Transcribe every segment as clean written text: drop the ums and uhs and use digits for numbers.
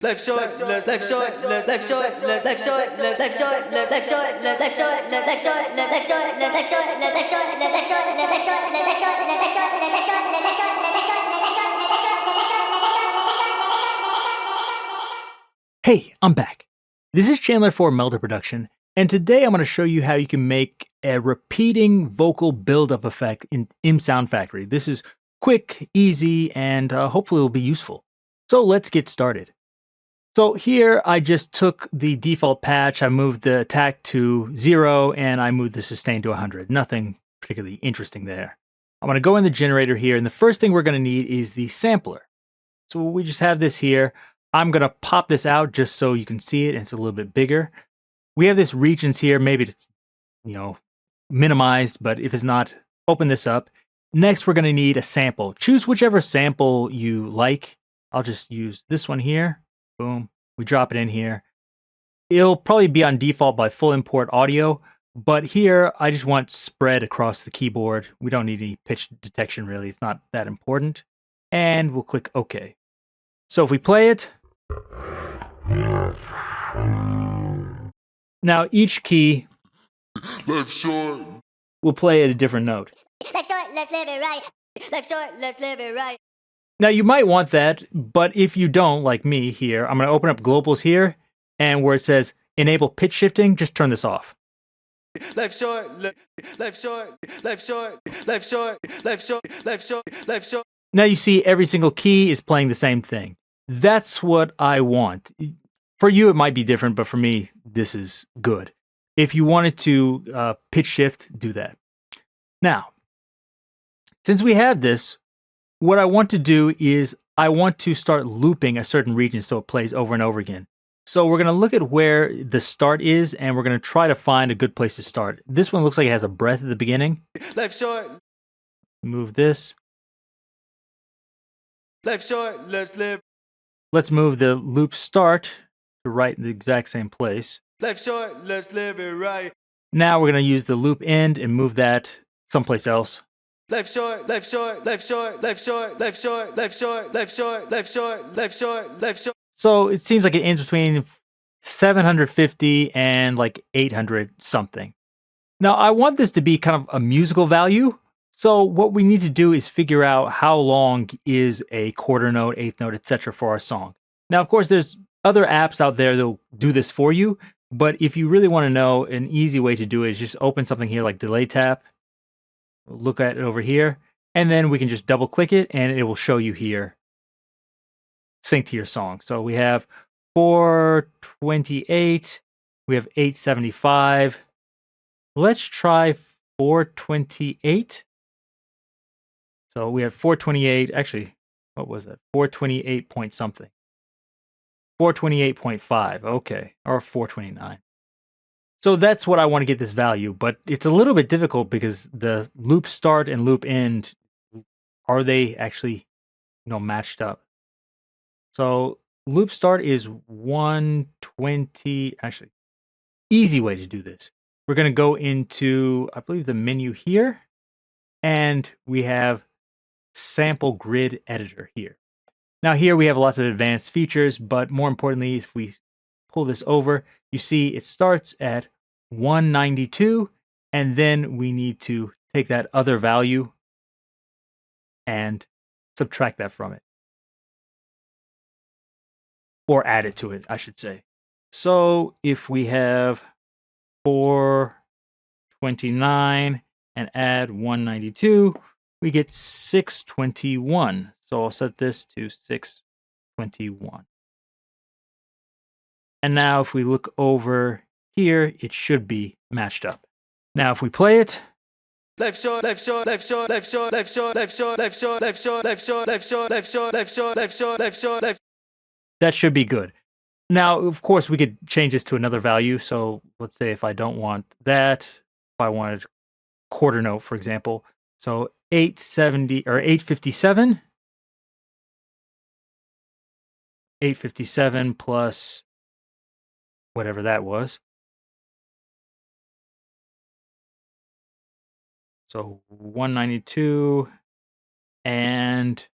Life short, life short, life short, life short, life short, life short, life short, life short, life short, life short, life short, life short, life short, life short, life short, life short, life short, life short, Hey, I'm back. This is Chandler for Melter Production, and today I'm going to show you how you can make a repeating vocal build-up effect in MSoundfactory. This is quick, easy, and hopefully it will be useful. So let's get started. So here I just took the default patch, I moved the attack to 0, and I moved the sustain to 100. Nothing particularly interesting there. I'm going to go in the generator here, and the first thing we're going to need is the sampler. So we just have this here. I'm going to pop this out just so you can see it, and it's a little bit bigger. We have this regions here. Maybe it's, minimized, but if it's not, open this up. Next, we're going to need a sample. Choose whichever sample you like. I'll just use this one here. Boom. We drop it in here. It'll probably be on default by full import audio, but here I just want spread across the keyboard. We don't need any pitch detection really. It's not that important. And we'll click OK. So if we play it, now each key will play at a different note. Life short, let's live it right. Life short, let's live it right. Now you might want that, but if you don't, like me here, I'm going to open up globals here, and where it says enable pitch shifting, just turn this off. Life short, life short, life short, life short, life short, life short, life short. Now you see every single key is playing the same thing. That's what I want. For you, it might be different, but for me, this is good. If you wanted to pitch shift, do that. Now, since we have this, what I want to do is I want to start looping a certain region so it plays over and over again. So we're going to look at where the start is, and we're going to try to find a good place to start. This one looks like it has a breath at the beginning. Life short. Move this. Life short, let's live. Let's move the loop start to right in the exact same place. Life short, let's live it right. Now we're going to use the loop end and move that someplace else. Life short, life short, life short, life short, life short, life short, life short, life short, life short, life short. So it seems like it ends between 750 and like 800 something. Now I want this to be kind of a musical value. So what we need to do is figure out how long is a quarter note, eighth note, etc. for our song. Now, of course, there's other apps out there that'll do this for you. But if you really want to know, an easy way to do it is just open something here like delay tap. Look at it over here. And then we can just double click it and it will show you here. Sync to your song. So we have 428. We have 875. Let's try 428. So we have 428. Actually, what was that? 428 point something. 428.5. Okay. Or 429. So that's what I want to get this value, but it's a little bit difficult because the loop start and loop end, are they actually, matched up? So loop start is 120. Actually, easy way to do this. We're going to go into, I believe, the menu here, and we have sample grid editor here. Now here we have lots of advanced features, but more importantly, if we pull this over, you see it starts at 192, and then we need to take that other value and subtract that from it. Or add it to it, I should say. So if we have 429 and add 192, we get 621. So I'll set this to 621. And now if we look over here, it should be matched up. Now if we play it, life short, life short, life short, life short, life short, life short, life short, life short, life short, life short, life short, life short, life short, life short, life. That should be good. Now, of course, we could change this to another value. So let's say if I don't want that, if I wanted quarter note, for example. So 870 or 857. 857 plus whatever that was. So 192 and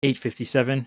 857.